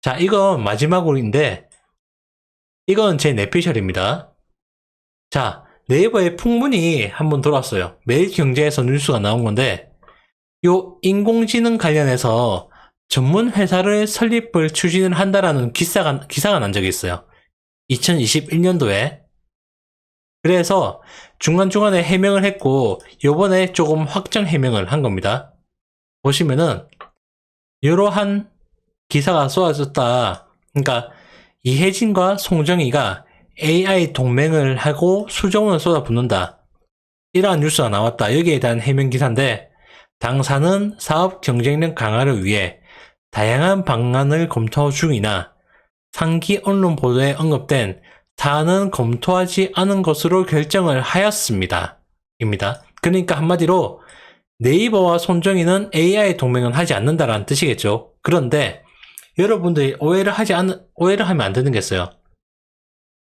자, 이건 마지막으로인데, 이건 제 내피셜입니다. 자, 네이버에 풍문이 한번 돌았어요. 매일경제에서 뉴스가 나온 건데, 요 인공지능 관련해서 전문 회사를 설립을 추진을 한다라는 기사가 난 적이 있어요. 2021년도에. 그래서 중간중간에 해명을 했고, 요번에 조금 확정 해명을 한 겁니다. 보시면은, 이러한 기사가 쏟아졌다. 그러니까, 이혜진과 송정희가 AI 동맹을 하고 수정을 쏟아붓는다. 이러한 뉴스가 나왔다. 여기에 대한 해명 기사인데, 당사는 사업 경쟁력 강화를 위해 다양한 방안을 검토 중이나 상기 언론 보도에 언급된 사안은 검토하지 않은 것으로 결정을 하였습니다. 입니다. 그러니까 한마디로 네이버와 손정희는 AI 동맹은 하지 않는다라는 뜻이겠죠. 그런데 여러분들이 오해를 하면 안 되는 게 있어요.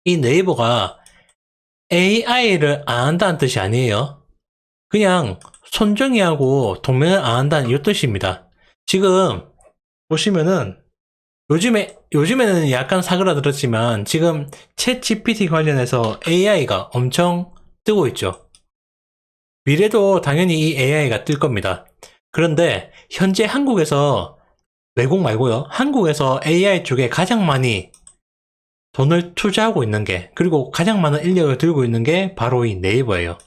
이 네이버가 AI를 안 한다는 뜻이 아니에요. 그냥 손정희하고 동맹을 안 한다는 이 뜻입니다. 지금 보시면은 요즘에는 약간 사그라들었지만 지금 챗 GPT 관련해서 AI가 엄청 뜨고 있죠. 미래도 당연히 이 AI가 뜰 겁니다. 그런데 현재 한국에서 외국 말고요. 한국에서 AI 쪽에 가장 많이 돈을 투자하고 있는 게, 그리고 가장 많은 인력을 들고 있는 게 바로 이 네이버예요.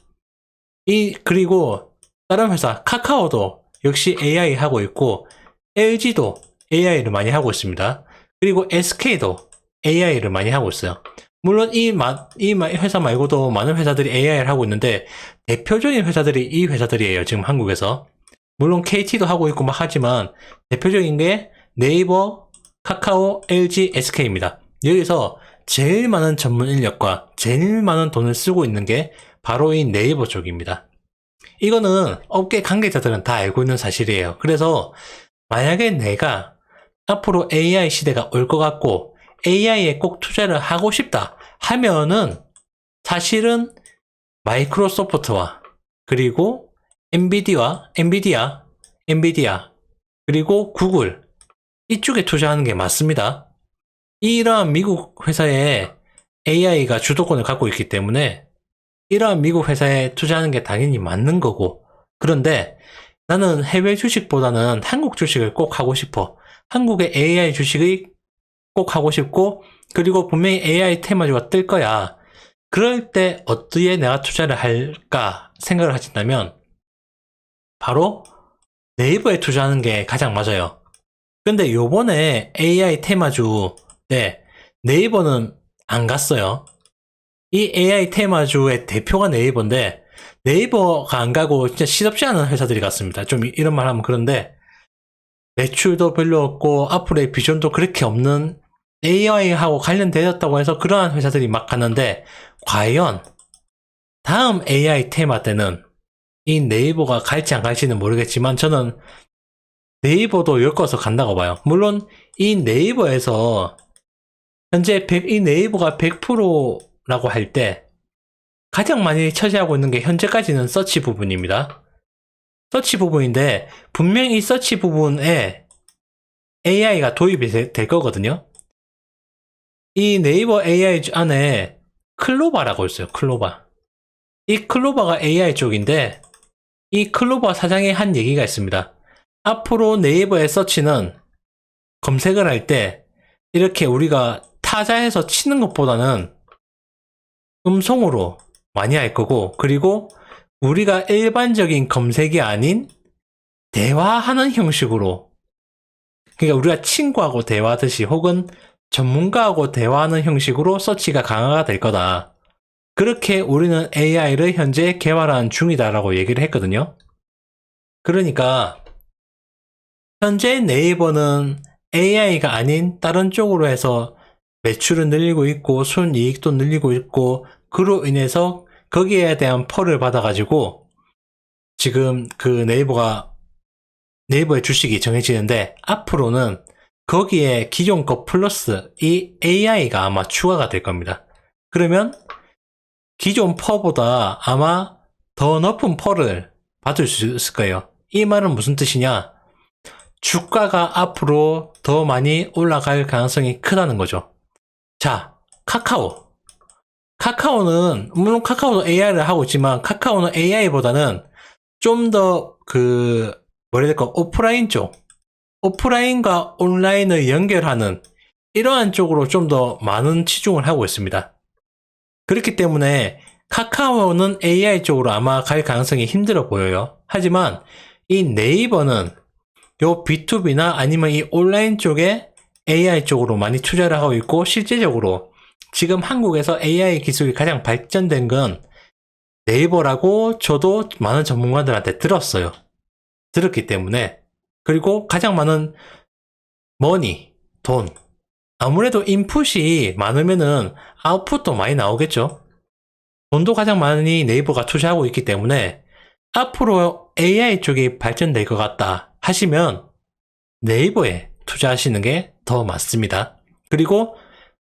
그리고 다른 회사 카카오도 역시 AI 하고 있고, LG도 AI를 많이 하고 있습니다. 그리고 SK도 AI를 많이 하고 있어요. 물론 이 회사 말고도 많은 회사들이 AI를 하고 있는데, 대표적인 회사들이 이 회사들이에요. 지금 한국에서. 물론 KT도 하고 있고 막 하지만 대표적인 게 네이버, 카카오, LG, SK입니다. 여기서 제일 많은 전문 인력과 제일 많은 돈을 쓰고 있는 게 바로 이 네이버 쪽입니다. 이거는 업계 관계자들은 다 알고 있는 사실이에요. 그래서 만약에 내가 앞으로 AI 시대가 올 것 같고 AI에 꼭 투자를 하고 싶다 하면은 사실은 마이크로소프트와 그리고 엔비디아, 그리고 구글 이쪽에 투자하는 게 맞습니다. 이러한 미국 회사에 AI가 주도권을 갖고 있기 때문에 이러한 미국 회사에 투자하는 게 당연히 맞는 거고, 그런데 나는 해외 주식보다는 한국 주식을 꼭 하고 싶어. 한국의 AI 주식을 꼭 하고 싶고, 그리고 분명히 AI 테마주가 뜰 거야. 그럴 때 어디에 내가 투자를 할까 생각을 하신다면 바로 네이버에 투자하는 게 가장 맞아요. 근데 요번에 AI 테마주 때 네이버는 안 갔어요. 이 AI 테마주의 대표가 네이버인데 네이버가 안 가고 진짜 시덥지 않은 회사들이 갔습니다. 좀 이런 말 하면 그런데 매출도 별로 없고 앞으로의 비전도 그렇게 없는 AI하고 관련되었다고 해서 그러한 회사들이 막 갔는데 과연 다음 AI 테마 때는 이 네이버가 갈지 안 갈지는 모르겠지만 저는 네이버도 엮어서 간다고 봐요. 물론 이 네이버에서 현재 이 네이버가 100%라고 할 때 가장 많이 차지하고 있는 게 현재까지는 서치 부분입니다. 서치 부분인데 분명히 이 서치 부분에 AI가 도입이 될 거거든요. 이 네이버 AI 안에 클로바라고 있어요. 클로바. 이 클로바가 AI 쪽인데 이 클로바 사장이 한 얘기가 있습니다. 앞으로 네이버의 서치는 검색을 할 때 이렇게 우리가 타자에서 치는 것보다는 음성으로 많이 할 거고, 그리고 우리가 일반적인 검색이 아닌 대화하는 형식으로, 그러니까 우리가 친구하고 대화하듯이 혹은 전문가하고 대화하는 형식으로 서치가 강화가 될 거다. 그렇게 우리는 AI를 현재 개발하는 중이다라고 얘기를 했거든요. 그러니까 현재 네이버는 AI가 아닌 다른 쪽으로 해서 매출은 늘리고 있고 순이익도 늘리고 있고 그로 인해서 거기에 대한 펄을 받아가지고 지금 그 네이버의 주식이 정해지는데 앞으로는 거기에 기존 거 플러스 이 AI가 아마 추가가 될 겁니다. 그러면 기존 퍼보다 아마 더 높은 펄을 받을 수 있을 거예요. 이 말은 무슨 뜻이냐? 주가가 앞으로 더 많이 올라갈 가능성이 크다는 거죠. 자, 카카오는 물론 카카오도 AI를 하고 있지만 카카오는 AI보다는 좀 더 뭐라 해야 될까, 오프라인과 온라인을 연결하는 이러한 쪽으로 좀 더 많은 치중을 하고 있습니다. 그렇기 때문에 카카오는 AI 쪽으로 아마 갈 가능성이 힘들어 보여요. 하지만 이 네이버는 요 B2B나 아니면 이 온라인 쪽에 AI 쪽으로 많이 투자를 하고 있고, 실제적으로 지금 한국에서 AI 기술이 가장 발전된 건 네이버라고 저도 많은 전문가들한테 들었기 때문에, 그리고 가장 많은 돈, 아무래도 인풋이 많으면은 아웃풋도 많이 나오겠죠. 돈도 가장 많이 네이버가 투자하고 있기 때문에 앞으로 AI 쪽이 발전될 것 같다 하시면 네이버에 투자하시는 게 더 맞습니다. 그리고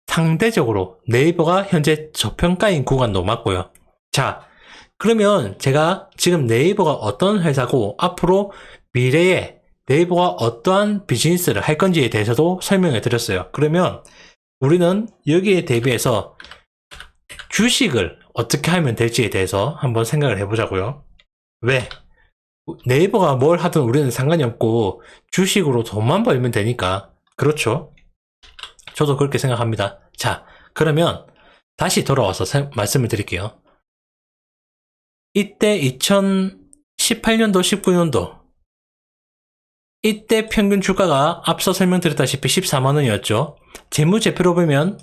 상대적으로 네이버가 현재 저평가인 구간도 맞고요. 자, 그러면 제가 지금 네이버가 어떤 회사고 앞으로 미래에 네이버가 어떠한 비즈니스를 할 건지에 대해서도 설명해 드렸어요. 그러면 우리는 여기에 대비해서 주식을 어떻게 하면 될지에 대해서 한번 생각을 해보자고요. 왜? 네이버가 뭘 하든 우리는 상관이 없고 주식으로 돈만 벌면 되니까. 그렇죠? 저도 그렇게 생각합니다. 자, 그러면 다시 돌아와서 말씀을 드릴게요. 이때 2018년도, 19년도 이때 평균 주가가 앞서 설명드렸다시피 14만원이었죠. 재무제표로 보면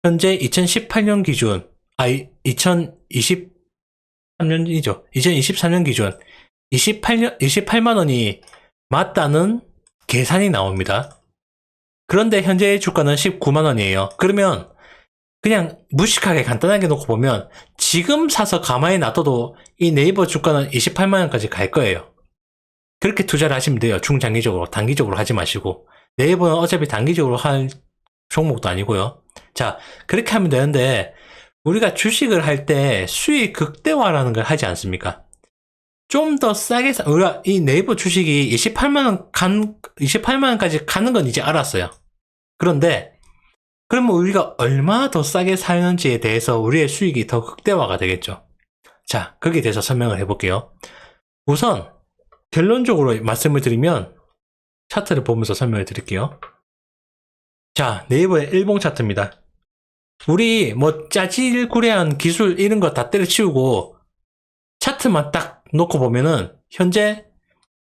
현재 2018년 기준, 2023년이죠. 2023년 기준 28만원이 맞다는 계산이 나옵니다. 그런데 현재의 주가는 19만원이에요. 그러면 그냥 무식하게 간단하게 놓고 보면 지금 사서 가만히 놔둬도 이 네이버 주가는 28만원까지 갈 거예요. 그렇게 투자를 하시면 돼요. 중장기적으로. 단기적으로 하지 마시고. 네이버는 어차피 단기적으로 할 종목도 아니고요. 자, 그렇게 하면 되는데 우리가 주식을 할 때 수익 극대화라는 걸 하지 않습니까? 좀 더 싸게 우리가 이 네이버 주식이 28만원까지 가는 건 이제 알았어요. 그런데 그러면 우리가 얼마나 더 싸게 사는지에 대해서 우리의 수익이 더 극대화가 되겠죠. 자, 거기에 대해서 설명을 해볼게요. 우선 결론적으로 말씀을 드리면 차트를 보면서 설명을 드릴게요. 자, 네이버의 일봉 차트입니다. 우리 뭐 짜질구레한 기술 이런 거 다 때려치우고 차트만 딱 놓고 보면은 현재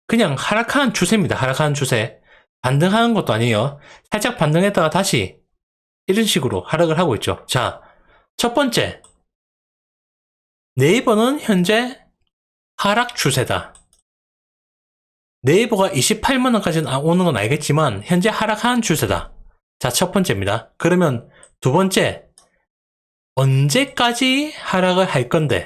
그냥 하락하는 추세입니다. 하락하는 추세. 반등하는 것도 아니에요. 살짝 반등했다가 다시 이런 식으로 하락을 하고 있죠. 자, 첫 번째, 네이버는 현재 하락 추세다. 네이버가 28만원까지는 오는 건 알겠지만 현재 하락하는 추세다. 자, 첫 번째입니다. 그러면 두 번째, 언제까지 하락을 할 건데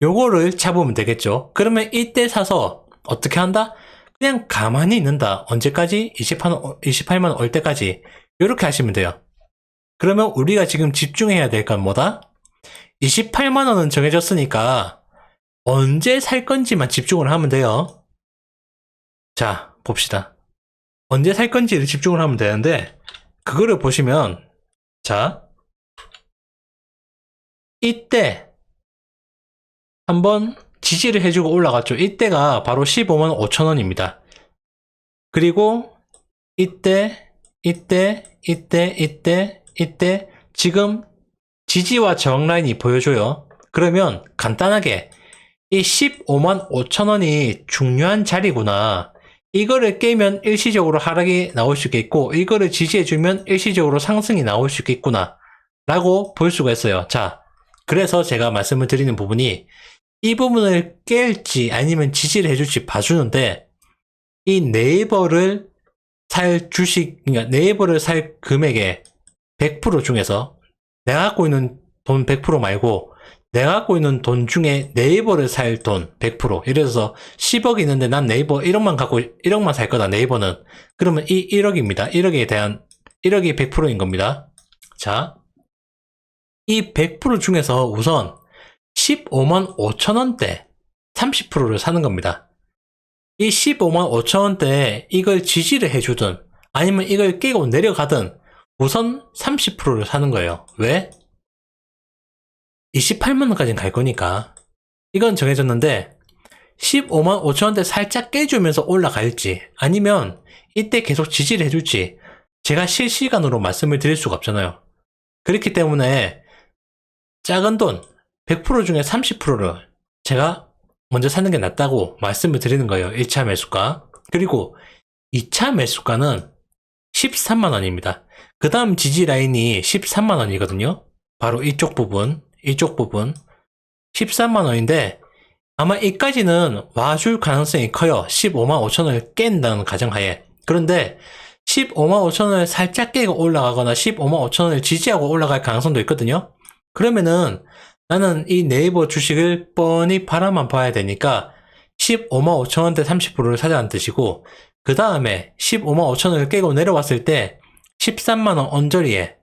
요거를 잡으면 되겠죠. 그러면 이때 사서 어떻게 한다? 그냥 가만히 있는다. 언제까지? 28만원 올 때까지. 이렇게 하시면 돼요. 그러면 우리가 지금 집중해야 될 건 뭐다? 28만원은 정해졌으니까 언제 살 건지만 집중을 하면 돼요. 자, 봅시다. 언제 살 건지를 집중을 하면 되는데 그거를 보시면, 자, 이때 한번 지지를 해주고 올라갔죠. 이때가 바로 15만 5천원입니다. 그리고 이때 지금 지지와 저항 라인이 보여줘요. 그러면 간단하게 이 15만 5천원이 중요한 자리구나. 이거를 깨면 일시적으로 하락이 나올 수 있겠고 이거를 지지해주면 일시적으로 상승이 나올 수 있겠구나 라고 볼 수가 있어요. 자, 그래서 제가 말씀을 드리는 부분이 이 부분을 깰지 아니면 지지를 해줄지 봐주는데, 이 네이버를 살 주식, 그러니까 네이버를 살 금액의 100% 중에서 내가 갖고 있는 돈 100% 말고 내가 갖고 있는 돈 중에 네이버를 살 돈 100%, 예를 들어서 10억 있는데 난 네이버 1억만 살 거다, 네이버는. 그러면 이 1억입니다. 1억이 100%인 겁니다. 자, 이 100% 중에서 우선 15만 5천원대 30%를 사는 겁니다. 이 15만 5천 원대에 이걸 지지를 해주든 아니면 이걸 깨고 내려가든 우선 30%를 사는 거예요. 왜? 28만 원까지는 갈 거니까. 이건 정해졌는데 15만 5천 원대 살짝 깨주면서 올라갈지 아니면 이때 계속 지지를 해줄지 제가 실시간으로 말씀을 드릴 수가 없잖아요. 그렇기 때문에 작은 돈 100% 중에 30%를 제가 먼저 사는 게 낫다고 말씀을 드리는 거예요. 1차 매수가. 그리고 2차 매수가는 13만 원입니다. 그 다음 지지 라인이 13만 원이거든요. 바로 이쪽 부분 13만 원인데 아마 이까지는 와줄 가능성이 커요. 15만 5천 원을 깬다는 가정하에. 그런데 15만 5천 원을 살짝 깨고 올라가거나 15만 5천 원을 지지하고 올라갈 가능성도 있거든요. 그러면은 나는 이 네이버 주식을 뻔히 바라만 봐야 되니까 15만 5천 원대 30%를 사자는 뜻이고 그 다음에 15만 5천 원을 깨고 내려왔을 때 13만 원 언저리에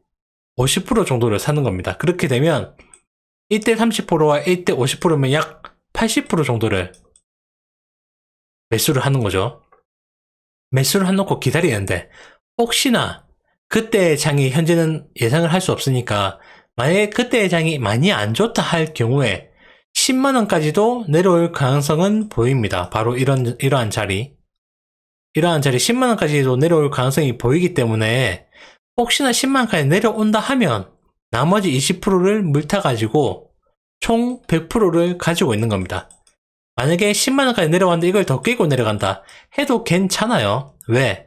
50% 정도를 사는 겁니다. 그렇게 되면 이때 30%와 이때 50%면 약 80% 정도를 매수를 하는 거죠. 매수를 해놓고 기다리는데 혹시나 그때의 장이 현재는 예상을 할 수 없으니까 만약에 그때의 장이 많이 안 좋다 할 경우에 10만원까지도 내려올 가능성은 보입니다. 바로 이러한 자리 10만원까지도 내려올 가능성이 보이기 때문에 혹시나 10만원까지 내려온다 하면 나머지 20%를 물타가지고 총 100%를 가지고 있는 겁니다. 만약에 10만원까지 내려왔는데 이걸 더 깨고 내려간다 해도 괜찮아요. 왜?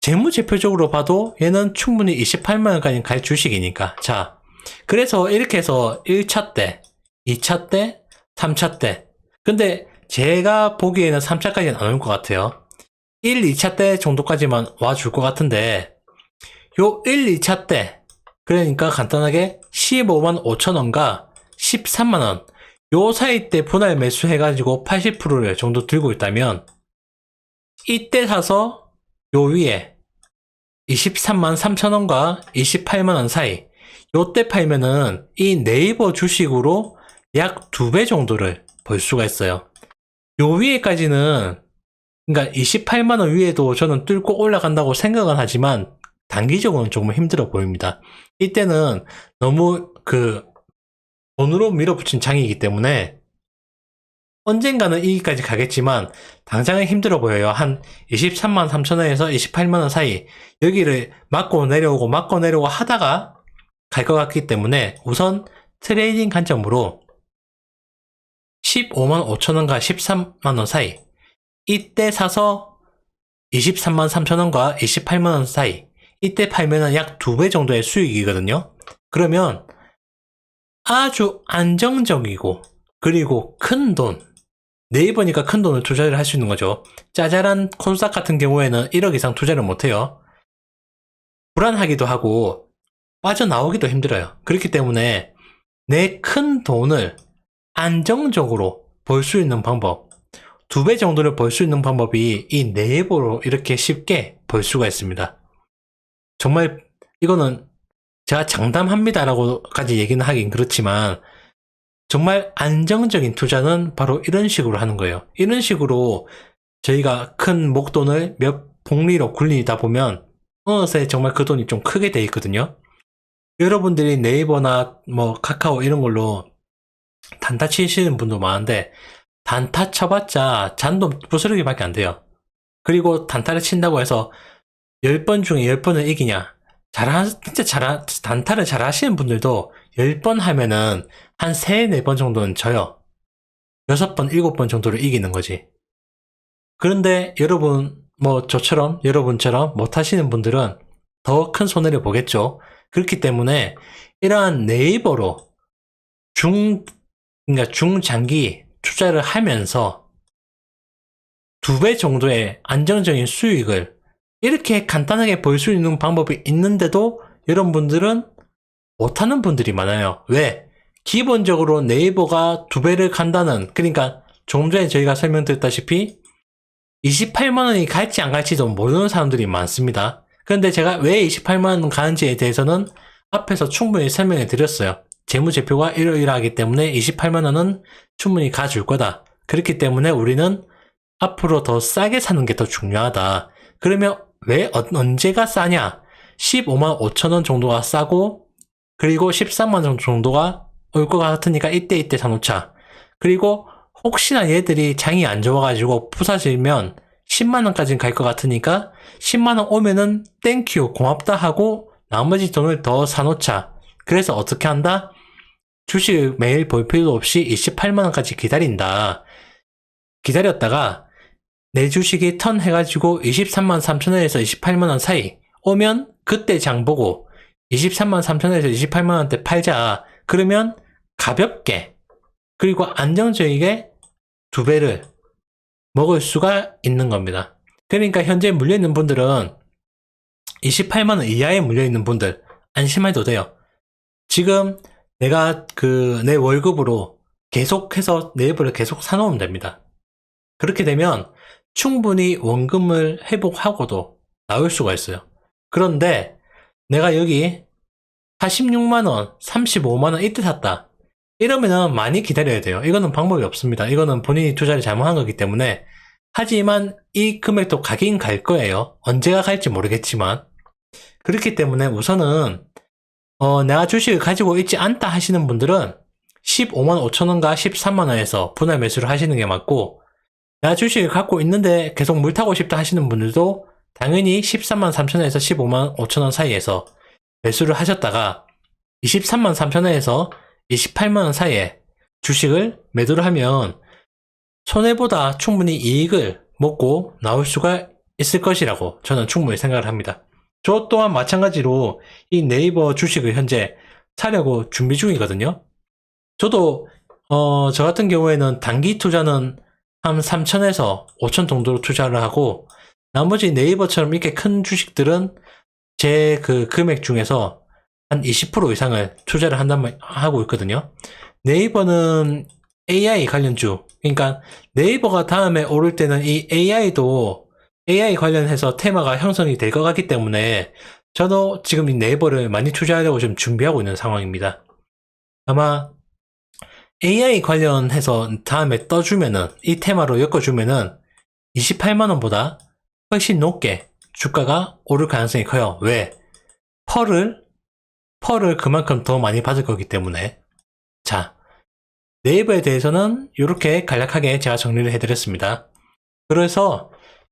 재무제표적으로 봐도 얘는 충분히 28만원까지 갈 주식이니까. 자, 그래서 이렇게 해서 1차 때, 2차 때, 3차 때. 근데 제가 보기에는 3차까지는 안 올 것 같아요. 1, 2차 때 정도까지만 와줄 것 같은데 요 1, 2차 때 그러니까 간단하게 15만 5천원과 13만원 요 사이 때 분할 매수해가지고 80%를 정도 들고 있다면 이때 사서 요 위에 23만 3천원과 28만원 사이 요때 팔면은 이 네이버 주식으로 약 2배 정도를 벌 수가 있어요. 요 위에까지는 그러니까 28만원 위에도 저는 뚫고 올라간다고 생각은 하지만 단기적으로는 조금 힘들어 보입니다. 이때는 너무 돈으로 밀어붙인 장이기 때문에 언젠가는 이기까지 가겠지만 당장은 힘들어 보여요. 한 23만 3천원에서 28만원 사이 여기를 맞고 내려오고 하다가 갈 것 같기 때문에 우선 트레이딩 관점으로 15만 5천원과 13만원 사이 이때 사서 23만 3천원과 28만원 사이 이때 팔면은 약 2배 정도의 수익이거든요. 그러면 아주 안정적이고 그리고 큰 돈, 네이버니까 큰 돈을 투자를 할 수 있는 거죠. 짜잘한 콘스닥 같은 경우에는 1억 이상 투자를 못해요. 불안하기도 하고 빠져나오기도 힘들어요. 그렇기 때문에 내 큰 돈을 안정적으로 벌 수 있는 방법 2배 정도를 벌 수 있는 방법이 이 네이버로 이렇게 쉽게 벌 수가 있습니다. 정말 이거는 제가 장담합니다라고까지 얘기는 하긴 그렇지만 정말 안정적인 투자는 바로 이런 식으로 하는 거예요. 이런 식으로 저희가 큰 목돈을 몇 복리로 굴리다 보면 어느새 정말 그 돈이 좀 크게 돼 있거든요. 여러분들이 네이버나 뭐 카카오 이런 걸로 단타 치시는 분도 많은데 단타 쳐봤자 잔돈 부스러기밖에 안 돼요. 그리고 단타를 친다고 해서 10번 중에 10번을 이기냐? 단타를 잘 하시는 분들도 10번 하면은 한 3, 4번 정도는 져요. 6번, 7번 정도를 이기는 거지. 그런데 여러분처럼 못 하시는 분들은 더 큰 손해를 보겠죠. 그렇기 때문에 이러한 네이버로 그러니까 중장기 투자를 하면서 2배 정도의 안정적인 수익을 이렇게 간단하게 벌 수 있는 방법이 있는데도 여러분들은 못하는 분들이 많아요. 왜? 기본적으로 네이버가 2배를 간다는, 그러니까 조금 전에 저희가 설명드렸다시피 28만원이 갈지 안 갈지도 모르는 사람들이 많습니다. 그런데 제가 왜 28만원 가는지에 대해서는 앞에서 충분히 설명해 드렸어요. 재무제표가 이러이러하기 때문에 28만원은 충분히 가줄 거다. 그렇기 때문에 우리는 앞으로 더 싸게 사는 게 더 중요하다. 그러면 왜 언제가 싸냐? 15만 5천 원 정도가 싸고 그리고 13만 원 정도가 올 것 같으니까 이때 사놓자. 그리고 혹시나 얘들이 장이 안 좋아가지고 부서지면 10만 원까지는 갈 것 같으니까 10만 원 오면은 땡큐 고맙다 하고 나머지 돈을 더 사놓자. 그래서 어떻게 한다? 주식 매일 볼 필요 없이 28만 원까지 기다린다. 기다렸다가 내 주식이 턴 해가지고 23만 3천 원에서 28만 원 사이 오면 그때 장 보고 23만 3천 원에서 28만 원대 팔자. 그러면 가볍게 그리고 안정적이게 두 배를 먹을 수가 있는 겁니다. 그러니까 현재 물려있는 분들은 28만 원 이하에 물려있는 분들 안심해도 돼요. 지금 내가 내 월급으로 계속해서 네이버를 계속 사놓으면 됩니다. 그렇게 되면 충분히 원금을 회복하고도 나올 수가 있어요. 그런데 내가 여기 46만원, 35만원 이때 샀다. 이러면은 많이 기다려야 돼요. 이거는 방법이 없습니다. 이거는 본인이 투자를 잘못한 거기 때문에. 하지만 이 금액도 가긴 갈 거예요. 언제가 갈지 모르겠지만. 그렇기 때문에 우선은 내가 주식을 가지고 있지 않다 하시는 분들은 15만 5천원과 13만원에서 분할 매수를 하시는 게 맞고, 내가 주식을 갖고 있는데 계속 물 타고 싶다 하시는 분들도 당연히 13만 3천원에서 15만 5천원 사이에서 매수를 하셨다가 23만 3천원에서 28만원 사이에 주식을 매도를 하면 손해보다 충분히 이익을 먹고 나올 수가 있을 것이라고 저는 충분히 생각을 합니다. 저 또한 마찬가지로 이 네이버 주식을 현재 사려고 준비 중이거든요. 저도 저 같은 경우에는 단기 투자는 한 3천에서 5천 정도로 투자를 하고, 나머지 네이버처럼 이렇게 큰 주식들은 제 그 금액 중에서 한 20% 이상을 투자를 하고 있거든요. 네이버는 AI 관련주, 그러니까 네이버가 다음에 오를 때는 이 AI도 AI 관련해서 테마가 형성이 될 것 같기 때문에 저도 지금 이 네이버를 많이 투자하려고 지금 준비하고 있는 상황입니다. 아마 AI 관련해서 다음에 떠주면은, 이 테마로 엮어주면은 28만원보다 훨씬 높게 주가가 오를 가능성이 커요. 왜? 펄을 그만큼 더 많이 받을 거기 때문에. 자, 네이버에 대해서는 이렇게 간략하게 제가 정리를 해드렸습니다. 그래서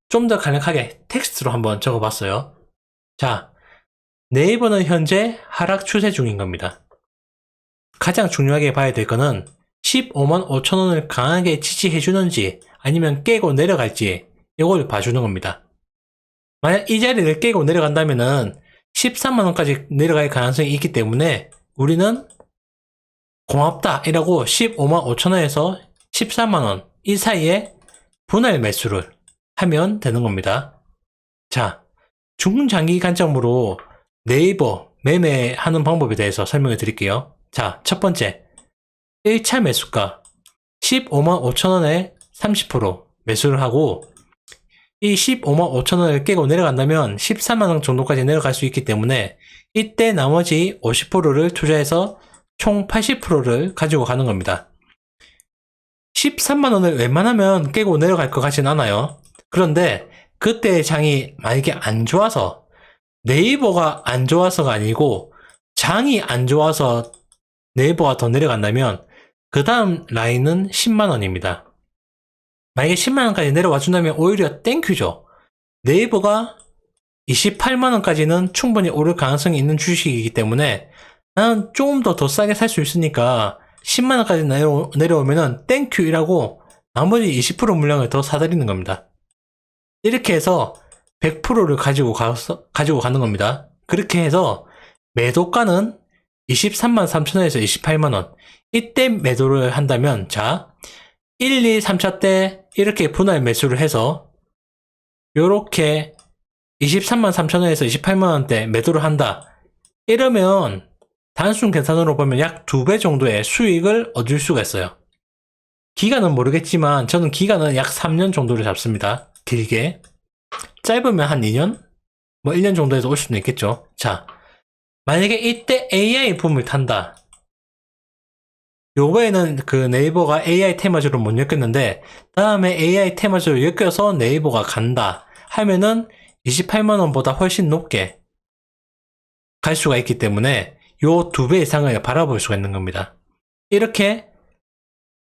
좀 더 간략하게 텍스트로 한번 적어봤어요. 자, 네이버는 현재 하락 추세 중인 겁니다. 가장 중요하게 봐야 될 거는 15만 5천원을 강하게 지지해주는지 아니면 깨고 내려갈지 이걸 봐주는 겁니다. 만약 이 자리를 깨고 내려간다면은 13만원까지 내려갈 가능성이 있기 때문에 우리는 고맙다 이라고 15만 5천원에서 14만원 이 사이에 분할 매수를 하면 되는 겁니다. 자, 중장기 관점으로 네이버 매매하는 방법에 대해서 설명해 드릴게요. 자, 첫 번째 1차 매수가 15만 5천원에 30% 매수를 하고, 이 15만 5천원을 깨고 내려간다면 14만원 정도까지 내려갈 수 있기 때문에 이때 나머지 50%를 투자해서 총 80%를 가지고 가는 겁니다. 13만원을 웬만하면 깨고 내려갈 것 같진 않아요. 그런데 그때 장이 만약에 안 좋아서, 네이버가 안 좋아서가 아니고 장이 안 좋아서 네이버가 더 내려간다면 그 다음 라인은 10만원입니다. 만약에 10만원까지 내려와 준다면 오히려 땡큐죠. 네이버가 28만원까지는 충분히 오를 가능성이 있는 주식이기 때문에 나는 조금 더 싸게 살 수 있으니까 10만원까지 내려오면은 땡큐이라고 나머지 20% 물량을 더 사들이는 겁니다. 이렇게 해서 100%를 가지고 가는 겁니다. 그렇게 해서 매도가는 23만 3천원에서 28만원 이때 매도를 한다면, 자 1, 2, 3차 때 이렇게 분할 매수를 해서 요렇게 23만 3천원에서 28만원대 매도를 한다. 이러면 단순 계산으로 보면 약 2배 정도의 수익을 얻을 수가 있어요. 기간은 모르겠지만 저는 기간은 약 3년 정도를 잡습니다. 길게. 짧으면 한 2년? 뭐 1년 정도에서 올 수는 있겠죠. 자, 만약에 이때 AI 붐을 탄다. 요번에는 그 네이버가 AI 테마주를 못 엮였는데 다음에 AI 테마주를 엮여서 네이버가 간다 하면은 28만원보다 훨씬 높게 갈 수가 있기 때문에 요 2배 이상을 바라볼 수가 있는 겁니다. 이렇게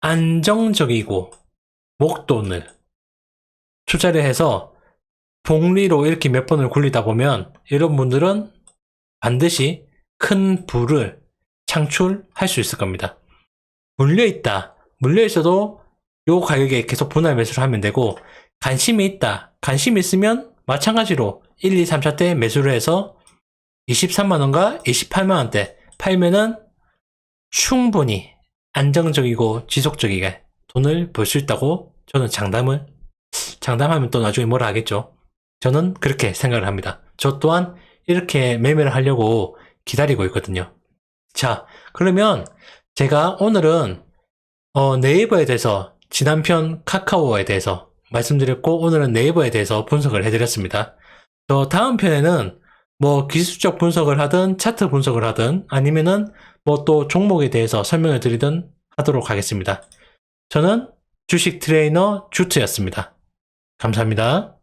안정적이고 목돈을 투자를 해서 복리로 이렇게 몇 번을 굴리다 보면 여러분들은 반드시 큰 부를 창출할 수 있을 겁니다. 물려있다. 물려있어도 요 가격에 계속 분할 매수를 하면 되고, 관심이 있다. 관심이 있으면 마찬가지로 1, 2, 3차 때 매수를 해서 23만원과 28만원대 팔면은 충분히 안정적이고 지속적이게 돈을 벌 수 있다고 저는 장담하면 또 나중에 뭐라 하겠죠. 저는 그렇게 생각을 합니다. 저 또한 이렇게 매매를 하려고 기다리고 있거든요. 자, 그러면 제가 오늘은 네이버에 대해서 지난 편 카카오에 대해서 말씀드렸고 오늘은 네이버에 대해서 분석을 해드렸습니다. 저 다음 편에는 뭐 기술적 분석을 하든 차트 분석을 하든 아니면은 뭐 또 종목에 대해서 설명을 드리든 하도록 하겠습니다. 저는 주식 트레이너 주트였습니다. 감사합니다.